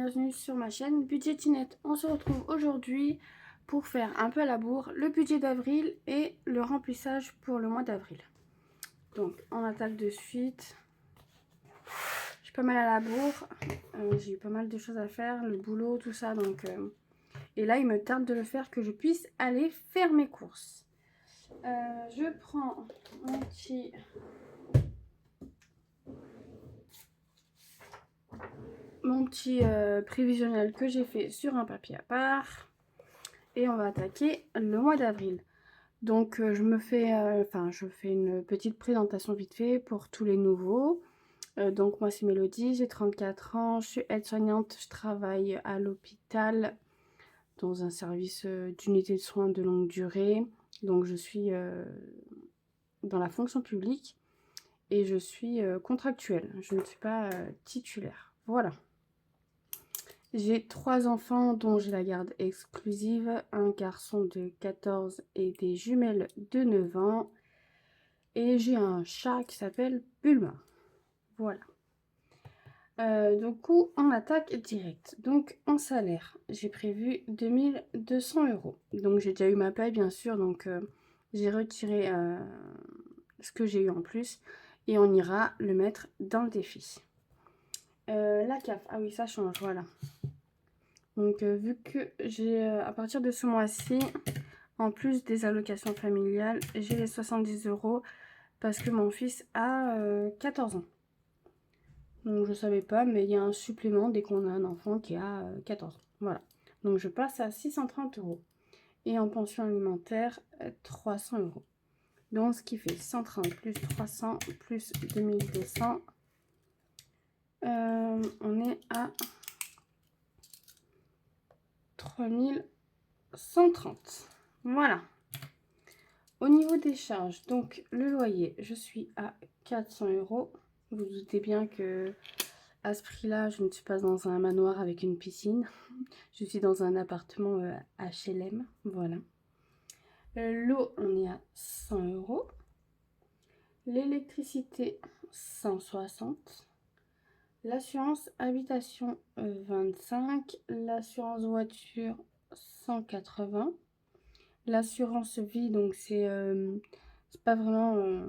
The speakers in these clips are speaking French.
bienvenue sur ma chaîne Budgetinette. On se retrouve aujourd'hui pour faire un peu à la bourre le budget d'avril et le remplissage pour le mois d'avril. Donc on attaque de suite. Je suis pas mal à la bourre, j'ai eu pas mal de choses à faire, le boulot, tout ça. Et là il me tarde de le faire, que je puisse aller faire mes courses. Je prends mon petit prévisionnel que j'ai fait sur un papier à part. Et on va attaquer le mois d'avril. Donc je fais une petite présentation vite fait pour tous les nouveaux. Donc moi c'est Mélodie, j'ai 34 ans, je suis aide-soignante, je travaille à l'hôpital dans un service d'unité de soins de longue durée. Donc je suis dans la fonction publique et je suis contractuelle, je ne suis pas titulaire. Voilà. J'ai 3 enfants dont j'ai la garde exclusive, un garçon de 14 et des jumelles de 9 ans. Et j'ai un chat qui s'appelle Bulma. Voilà. Du coup, on attaque direct. Donc, en salaire, j'ai prévu 2200 €. Donc, j'ai déjà eu ma paye, bien sûr. Donc, j'ai retiré ce que j'ai eu en plus. Et on ira le mettre dans le défi. La CAF, ah oui, ça change, voilà. Donc vu que j'ai à partir de ce mois-ci, en plus des allocations familiales, j'ai les 70 € parce que mon fils a 14 ans. Donc je savais pas, mais il y a un supplément dès qu'on a un enfant qui a 14 ans. Voilà. Donc je passe à 630 €. Et en pension alimentaire, 300 €. Donc ce qui fait 130 plus 300 plus 2200. On est à 3130. Voilà. Au niveau des charges, donc le loyer, je suis à 400 €. Vous vous doutez bien que à ce prix-là, je ne suis pas dans un manoir avec une piscine. Je suis dans un appartement HLM. Voilà. L'eau, on est à 100 €. L'électricité, 160. L'assurance habitation, 25. L'assurance voiture, 180. L'assurance vie, donc c'est pas vraiment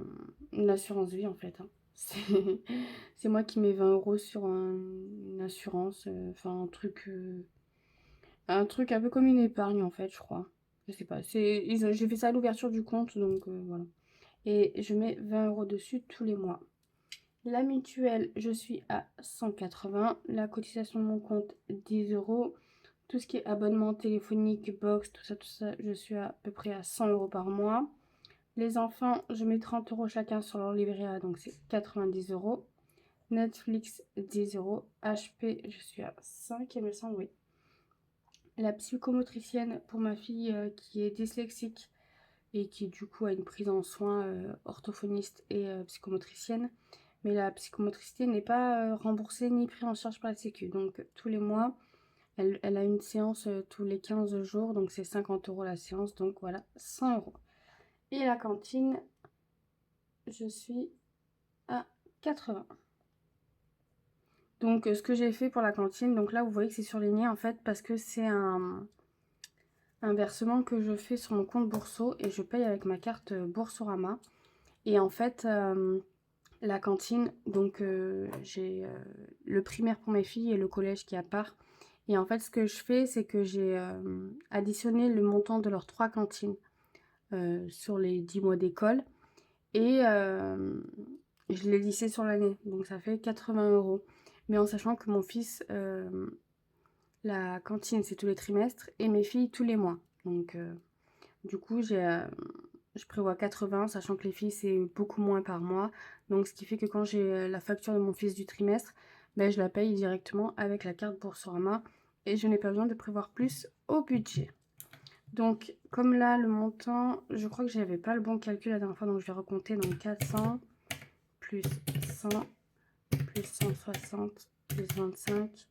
une assurance vie en fait. Hein. C'est moi qui mets 20 € sur une assurance, enfin un truc un peu comme une épargne en fait, je crois. Je sais pas. J'ai fait ça à l'ouverture du compte, donc voilà. Et je mets 20 € dessus tous les mois. La mutuelle, je suis à 180. La cotisation de mon compte, 10 €. Tout ce qui est abonnement téléphonique, box, tout ça, je suis à peu près à 100 € par mois. Les enfants, je mets 30 € chacun sur leur livret A, donc c'est 90 €. Netflix, 10 €. HP, je suis à 5, il me semble, oui. La psychomotricienne pour ma fille qui est dyslexique et qui du coup a une prise en soins orthophoniste et psychomotricienne. Mais la psychomotricité n'est pas remboursée ni prise en charge par la Sécu. Donc tous les mois, elle a une séance tous les 15 jours, donc c'est 50 € la séance, donc voilà, 100 €. Et la cantine, je suis à 80. Donc ce que j'ai fait pour la cantine, donc là vous voyez que c'est surligné en fait parce que c'est un versement que je fais sur mon compte Bourso et je paye avec ma carte Boursorama. Et en fait, la cantine, donc j'ai le primaire pour mes filles et le collège qui est à part. Et en fait, ce que je fais, c'est que j'ai additionné le montant de leurs 3 cantines sur les 10 mois d'école. Et je l'ai lissé sur l'année. Donc ça fait 80 €. Mais en sachant que mon fils, la cantine, c'est tous les trimestres et mes filles, tous les mois. Donc du coup, je prévois 80, sachant que les filles, c'est beaucoup moins par mois. Donc, ce qui fait que quand j'ai la facture de mon fils du trimestre, ben, je la paye directement avec la carte Boursorama. Et je n'ai pas besoin de prévoir plus au budget. Donc, comme là, le montant, je crois que je n'avais pas le bon calcul la dernière fois. Donc, je vais recompter. Donc, 400 plus 100 plus 160 plus 25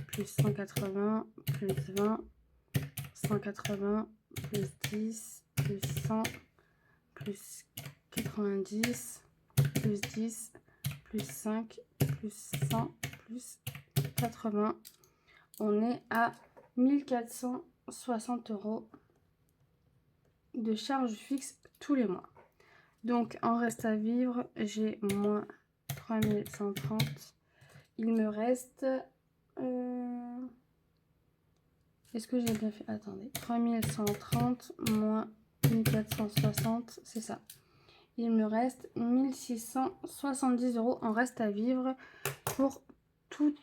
plus 180 plus 20 180 plus 10 plus 100 plus 90 plus 10 plus 5 plus 100 plus 80. on est à 1460 € de charges fixes tous les mois. Donc en reste à vivre, j'ai moins 3130. Il me reste... Est-ce que j'ai bien fait? Attendez. 3130 moins 1460, c'est ça. Il me reste 1670 € en reste à vivre pour toutes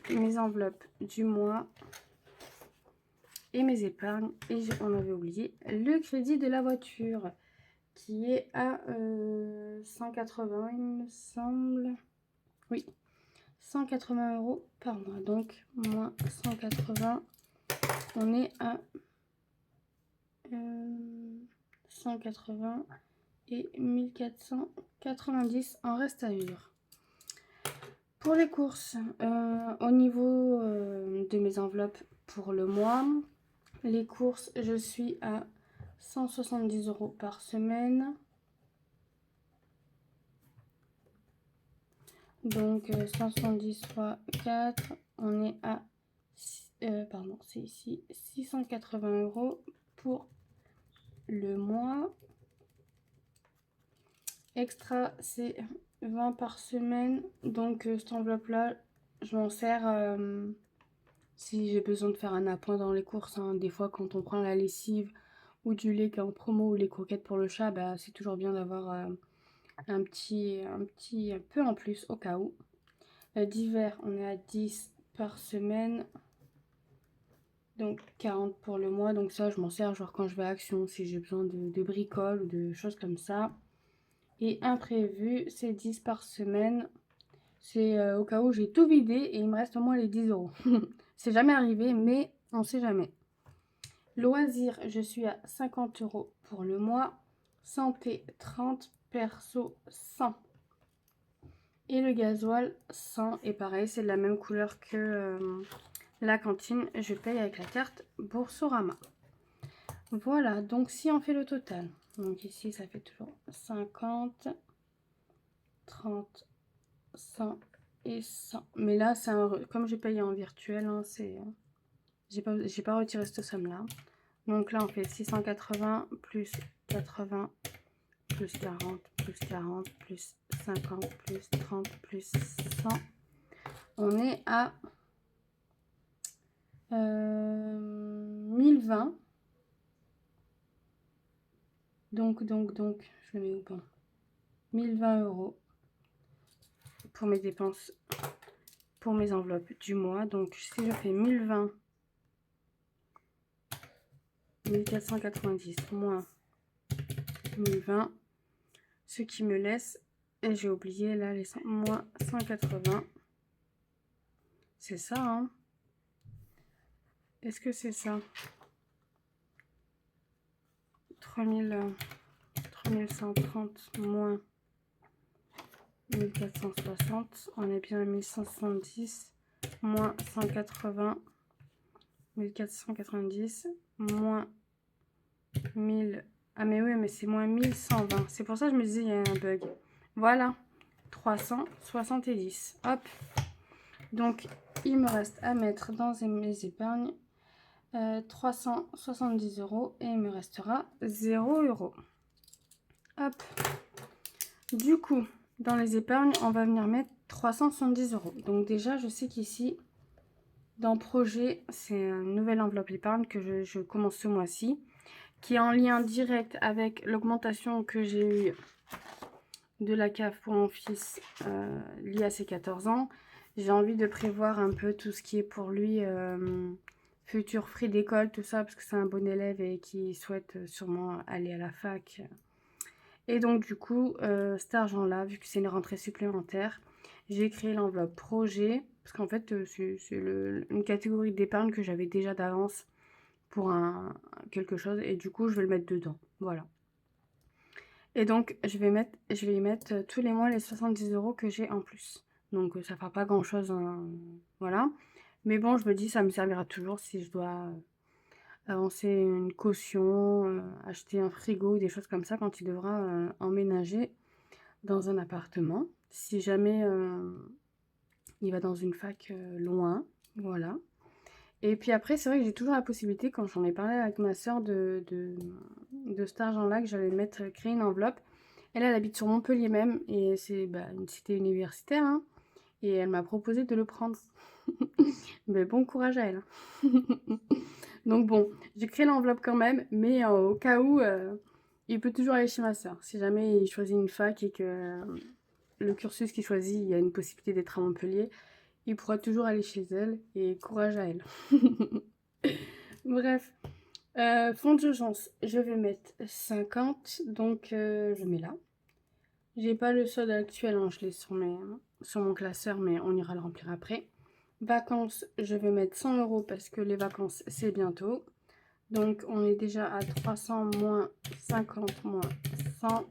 mes enveloppes du mois et mes épargnes. Et on avait oublié le crédit de la voiture qui est à 180, il me semble. Oui, 180 € par mois. Donc, moins 180, on est à 180 et 1490 en reste à vivre. Pour les courses, au niveau de mes enveloppes pour le mois, les courses, je suis à 170 € par semaine. Donc 170 fois 4, on est à pardon, c'est ici 680 € pour le mois. Extra, c'est 20 par semaine. Donc cette enveloppe là, je m'en sers si j'ai besoin de faire un appoint dans les courses, hein. Des fois quand on prend la lessive ou du lait qui est en promo ou les croquettes pour le chat, bah, c'est toujours bien d'avoir un petit peu en plus au cas où. D'hiver, on est à 10 par semaine. Donc 40 pour le mois. Donc ça, je m'en sers genre quand je vais à Action, si j'ai besoin de bricoles ou de choses comme ça. Et imprévu, c'est 10 par semaine. C'est au cas où j'ai tout vidé et il me reste au moins les 10 €. C'est jamais arrivé, mais on sait jamais. Loisirs, je suis à 50 € pour le mois. Santé, 30. Perso, 100. Et le gasoil, 100. Et pareil, c'est de la même couleur que la cantine. Je paye avec la carte Boursorama. Voilà, donc si on fait le total. Donc ici, ça fait toujours 50, 30, 100 et 100. Mais là, comme j'ai payé en virtuel, hein, j'ai pas retiré cette somme-là. Donc là, on fait 680 plus 80 plus 40 plus 40 plus 50 plus 30 plus 100. On est à 1020. Donc, je le mets où? Bon. 1020 € pour mes dépenses, pour mes enveloppes du mois. Donc, si je fais 1020, 1490 moins 1020, ce qui me laisse, et j'ai oublié là les 100, moins 180. C'est ça, hein? Est-ce que c'est ça? 3130 moins 1460, on est bien à 1170, moins 180, 1490, moins 1000, ah mais oui, mais c'est moins 1120, c'est pour ça que je me disais il y a un bug. Voilà, 370, hop. Donc il me reste à mettre dans mes épargnes 370 € et il me restera 0 €. Hop. Du coup, dans les épargnes, on va venir mettre 370 €. Donc déjà, je sais qu'ici, dans projet, c'est une nouvelle enveloppe épargne que je commence ce mois-ci, qui est en lien direct avec l'augmentation que j'ai eue de la CAF pour mon fils lié à ses 14 ans. J'ai envie de prévoir un peu tout ce qui est pour lui futur frais d'école, tout ça, parce que c'est un bon élève et qui souhaite sûrement aller à la fac. Et donc du coup, cet argent-là, vu que c'est une rentrée supplémentaire, j'ai créé l'enveloppe projet, parce qu'en fait, c'est une catégorie d'épargne que j'avais déjà d'avance pour quelque chose, et du coup, je vais le mettre dedans. Voilà. Et donc, je vais y mettre tous les mois les 70 € que j'ai en plus. Donc, ça ne fera pas grand-chose, hein, voilà. Mais bon, je me dis, ça me servira toujours si je dois avancer une caution, acheter un frigo, des choses comme ça, quand il devra emménager dans un appartement. Si jamais il va dans une fac loin, voilà. Et puis après, c'est vrai que j'ai toujours la possibilité, quand j'en ai parlé avec ma soeur, cet argent-là, que j'allais mettre, créer une enveloppe. Elle, elle habite sur Montpellier même, et c'est bah, une cité universitaire, hein, et elle m'a proposé de le prendre. Mais bon courage à elle. Donc bon, j'ai créé l'enveloppe quand même, mais au cas où, il peut toujours aller chez ma soeur. Si jamais il choisit une fac et que le cursus qu'il choisit, il y a une possibilité d'être à Montpellier, il pourra toujours aller chez elle, et courage à elle. Bref, fonds d'urgence, je vais mettre 50, donc je mets là. J'ai pas le solde actuel, hein, je l'ai sur mon classeur, mais on ira le remplir après. Vacances, je vais mettre 100 € parce que les vacances, c'est bientôt. Donc, on est déjà à 300 moins 50 moins 100.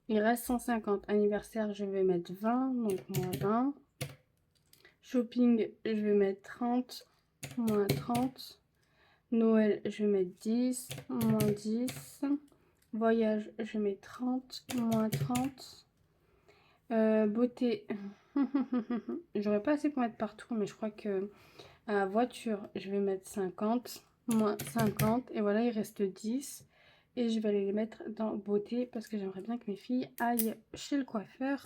Il reste 150. Anniversaire, je vais mettre 20, donc moins 20. Shopping, je vais mettre 30, moins 30. Noël, je vais mettre 10, moins 10. Voyage, je mets 30, moins 30. Beauté, j'aurais pas assez pour mettre partout, mais je crois que voiture, je vais mettre 50, moins 50. Et voilà, il reste 10. Et je vais aller les mettre dans beauté parce que j'aimerais bien que mes filles aillent chez le coiffeur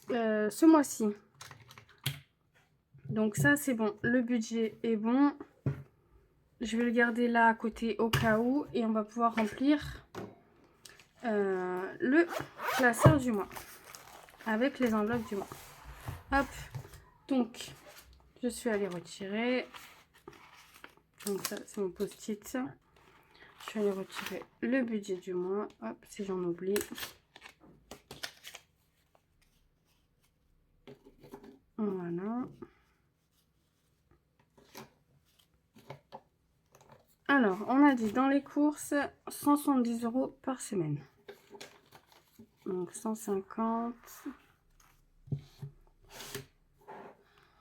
ce mois-ci. Donc ça, c'est bon. Le budget est bon. Je vais le garder là à côté au cas où. Et on va pouvoir remplir le classeur du mois avec les enveloppes du mois. Hop. Donc, je suis allée retirer. Donc ça, c'est mon post-it. Je vais aller retirer le budget du mois. Hop, si j'en oublie. Voilà. Alors, on a dit dans les courses, 170 € par semaine. Donc 150,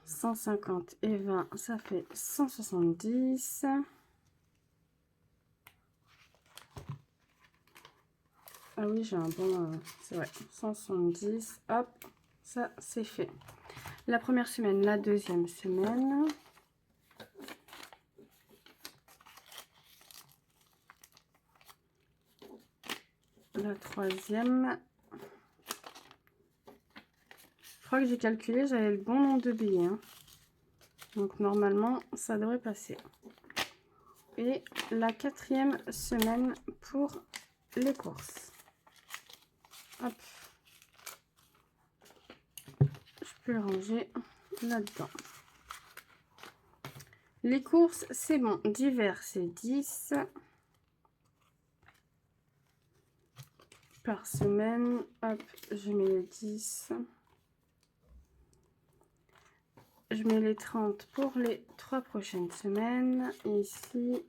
150 et 20, ça fait 170. Ah oui, j'ai un bon... c'est vrai, 170. Hop, ça c'est fait. La première semaine, la deuxième semaine. La troisième. Je crois que j'ai calculé, j'avais le bon nombre de billets. Hein. Donc normalement, ça devrait passer. Et la quatrième semaine pour les courses. Hop. Je peux le ranger là-dedans. Les courses, c'est bon. Divers, c'est 10 par semaine. Hop, je mets les 10. Je mets les 30 pour les 3 prochaines semaines. Et ici,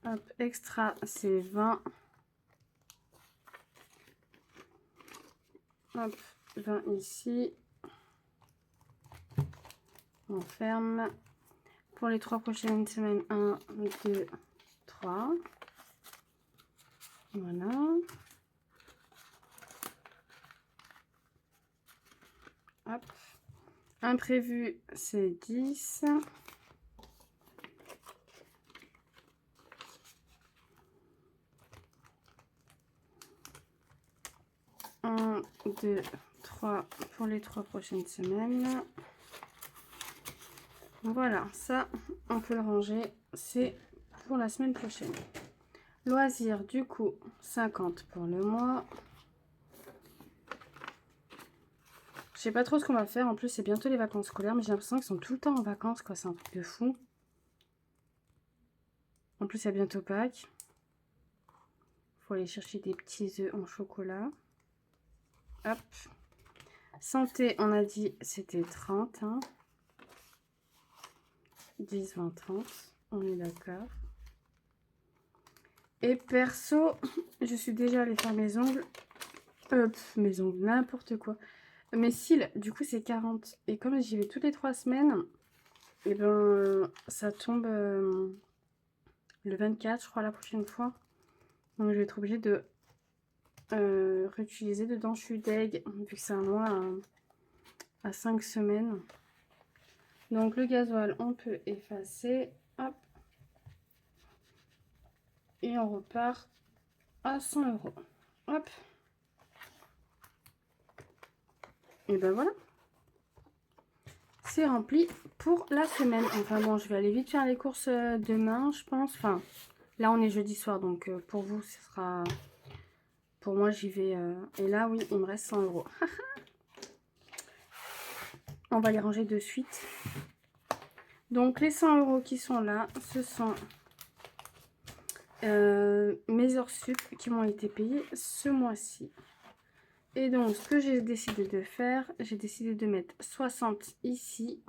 hop, extra, c'est 20. Hop, 20 ici. On ferme. Pour les 3 prochaines semaines, 1, 2, 3. Voilà. Hop. Imprévu, c'est 10. Un, 2, 3 pour les 3 prochaines semaines. Voilà, ça, on peut le ranger. C'est pour la semaine prochaine. Loisirs, du coup, 50 pour le mois. Je sais pas trop ce qu'on va faire. En plus, c'est bientôt les vacances scolaires, mais j'ai l'impression qu'ils sont tout le temps en vacances, quoi. C'est un truc de fou. En plus, il y a bientôt Pâques. Faut aller chercher des petits œufs en chocolat. Hop. Santé, on a dit c'était 30. Hein. 10, 20, 30. On est d'accord. Et perso, je suis déjà allée faire mes ongles. Mes ongles, n'importe quoi. Mes cils, du coup, c'est 40. Et comme j'y vais toutes les 3 semaines, et ben ça tombe le 24, je crois, la prochaine fois. Donc, je vais être obligée de réutiliser dedans. Je suis deg, vu que c'est un mois à 5 semaines. Donc le gasoil, on peut effacer. Hop. Et on repart à 100 €. Hop. Et ben voilà. C'est rempli pour la semaine. Enfin bon, je vais aller vite faire les courses demain, je pense. Enfin, là on est jeudi soir, donc pour vous, ce sera... Pour moi, j'y vais... Et là, oui, il me reste 100 €. On va les ranger de suite. Donc les 100 € qui sont là, ce sont mes heures sup qui m'ont été payées ce mois-ci. Et donc ce que j'ai décidé de faire, j'ai décidé de mettre 60 ici.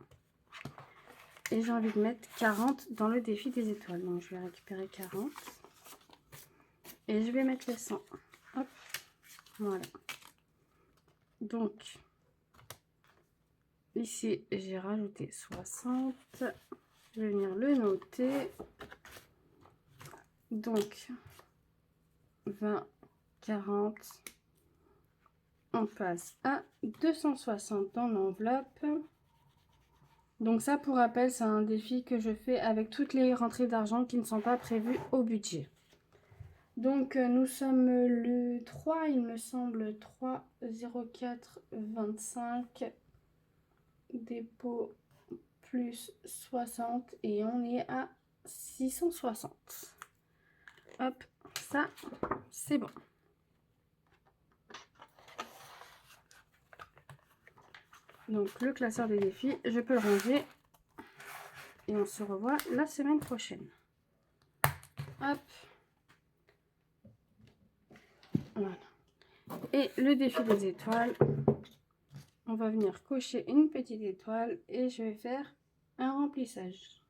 Et j'ai envie de mettre 40 dans le défi des étoiles. Donc je vais récupérer 40. Et je vais mettre les 100. Hop. Voilà. Donc ici j'ai rajouté 60. Je vais venir le noter. Donc 20, 40. On passe à 260 dans l'enveloppe. Donc ça, pour rappel, c'est un défi que je fais avec toutes les rentrées d'argent qui ne sont pas prévues au budget. Donc nous sommes le 3, il me semble, 3 04 25. Dépôt plus 60 et on est à 660. Hop, ça, c'est bon. Donc le classeur des défis, je peux le ranger. Et on se revoit la semaine prochaine. Hop. Voilà. Et le défi des étoiles, on va venir cocher une petite étoile et je vais faire un remplissage.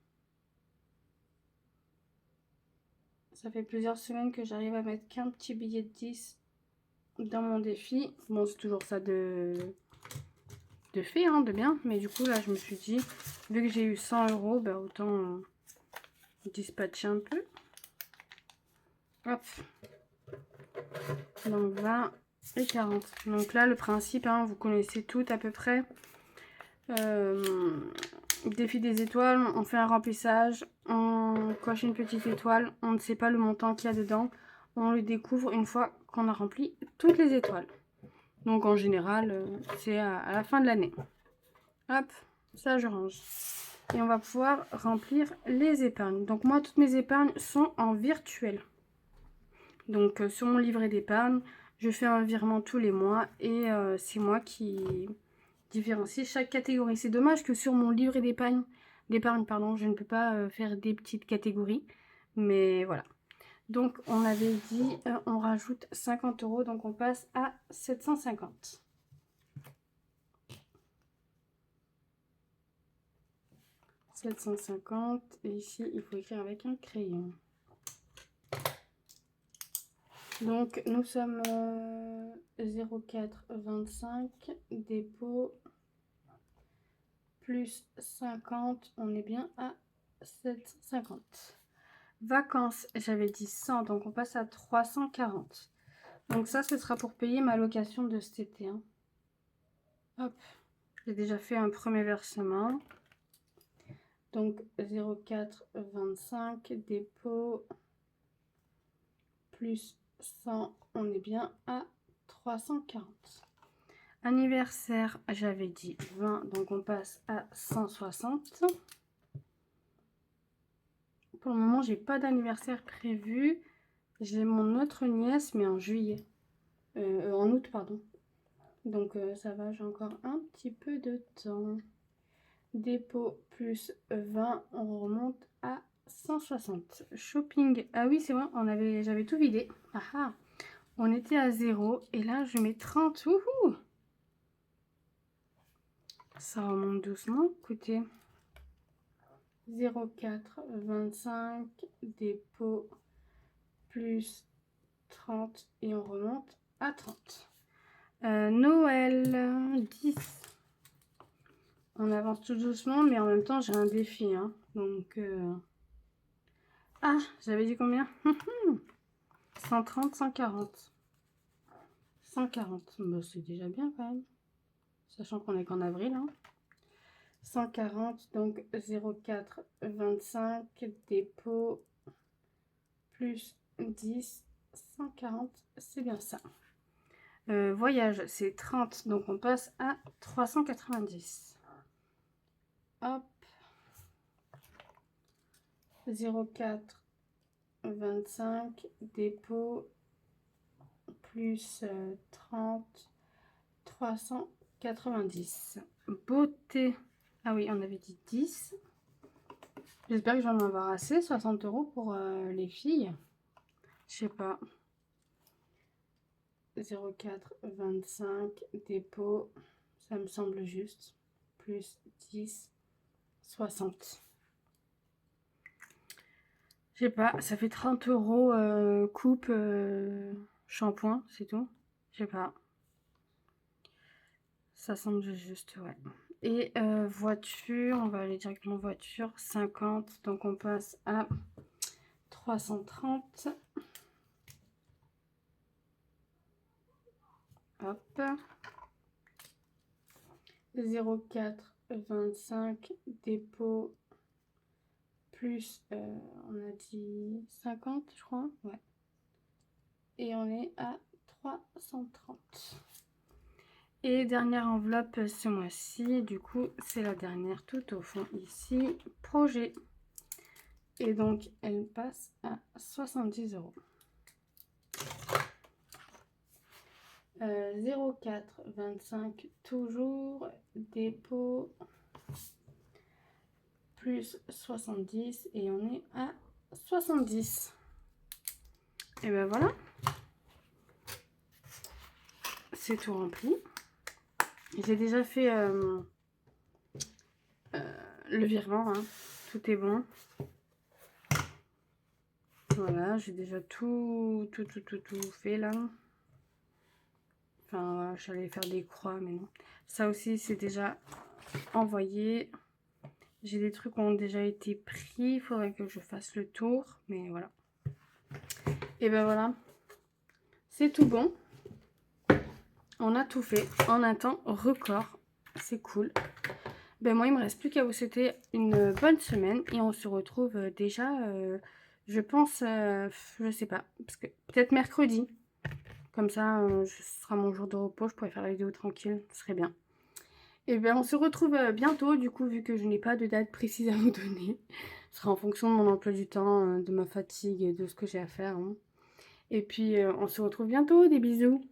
Ça fait plusieurs semaines que j'arrive à mettre qu'un petit billet de 10 dans mon défi. Bon, c'est toujours ça de fait, hein, de bien. Mais du coup, là, je me suis dit, vu que j'ai eu 100 €, bah, autant dispatcher un peu. Hop. Donc 20 et 40. Donc là, le principe, hein, vous connaissez tout à peu près. Défi des étoiles, on fait un remplissage, on coche une petite étoile, on ne sait pas le montant qu'il y a dedans, on le découvre une fois qu'on a rempli toutes les étoiles. Donc en général, c'est à la fin de l'année. Hop, ça je range. Et on va pouvoir remplir les épargnes. Donc moi, toutes mes épargnes sont en virtuel. Donc sur mon livret d'épargne, je fais un virement tous les mois et c'est moi qui différencie chaque catégorie. C'est dommage que sur mon livret d'épargne, pardon, je ne peux pas faire des petites catégories. Mais voilà. Donc on avait dit, on rajoute 50 €, donc on passe à 750. Et ici, il faut écrire avec un crayon. Donc, nous sommes 04 25, dépôt plus 50, on est bien à 750. Vacances, j'avais dit 100, donc on passe à 340. Donc ça, ce sera pour payer ma location de cet été. Hein. Hop, j'ai déjà fait un premier versement. Donc 04 25, dépôt plus 100, on est bien à 340. Anniversaire, j'avais dit 20, donc on passe à 160. Pour le moment, j'ai pas d'anniversaire prévu. J'ai mon autre nièce, mais en juillet. En août, pardon. Donc ça va, j'ai encore un petit peu de temps. Dépôt plus 20, on remonte à 160. Shopping, ah oui, c'est vrai, j'avais tout vidé. Ah ah, on était à 0 et là, je mets 30. Wouhou! Ça remonte doucement, écoutez. 04 25, dépôt plus 30 et on remonte à 30. Noël 10. On avance tout doucement, mais en même temps, j'ai un défi. Hein. Donc, ah, j'avais dit combien? 130, 140. 140, bah, c'est déjà bien quand même. sachant qu'on est qu'en avril. Hein. 140, donc 0,425 dépôt plus 10, 140, c'est bien ça. Voyage, c'est 30, donc on passe à 390. Hop. 0,425 dépôt plus 30, 390. Beauté. Ah oui, on avait dit 10. J'espère que je vais en avoir assez. 60 € pour les filles. Je sais pas. 0,425 dépôt. Ça me semble juste. Plus 10, 60. Je sais pas. Ça fait 30 € coupe shampoing, c'est tout. Je sais pas. Ça semble juste, ouais. Et voiture, on va aller directement voiture, 50, donc on passe à 330. Hop. 0,425 dépôt plus, on a dit 50, je crois, ouais. Et on est à 330. Et dernière enveloppe ce mois-ci, du coup, c'est la dernière tout au fond ici, projet. Et donc, elle passe à 70 €. 0,425 toujours, dépôt plus 70 et on est à 70. Et ben voilà, c'est tout rempli. J'ai déjà fait le virement, hein. Tout est bon. Voilà, j'ai déjà tout fait là. Enfin, voilà, j'allais faire des croix, mais non. Ça aussi, c'est déjà envoyé. J'ai des trucs qui ont déjà été pris. Il faudrait que je fasse le tour, mais voilà. Et ben voilà, c'est tout bon. On a tout fait en un temps record. C'est cool. Ben moi, il me reste plus qu'à vous souhaiter une bonne semaine. Et on se retrouve déjà, je pense, je sais pas, parce que peut-être mercredi. Comme ça, ce sera mon jour de repos. Je pourrais faire la vidéo tranquille. Ce serait bien. Et bien, on se retrouve bientôt. Du coup, vu que je n'ai pas de date précise à vous donner. Ce sera en fonction de mon emploi du temps, de ma fatigue et de ce que j'ai à faire. Hein. Et puis, on se retrouve bientôt. Des bisous.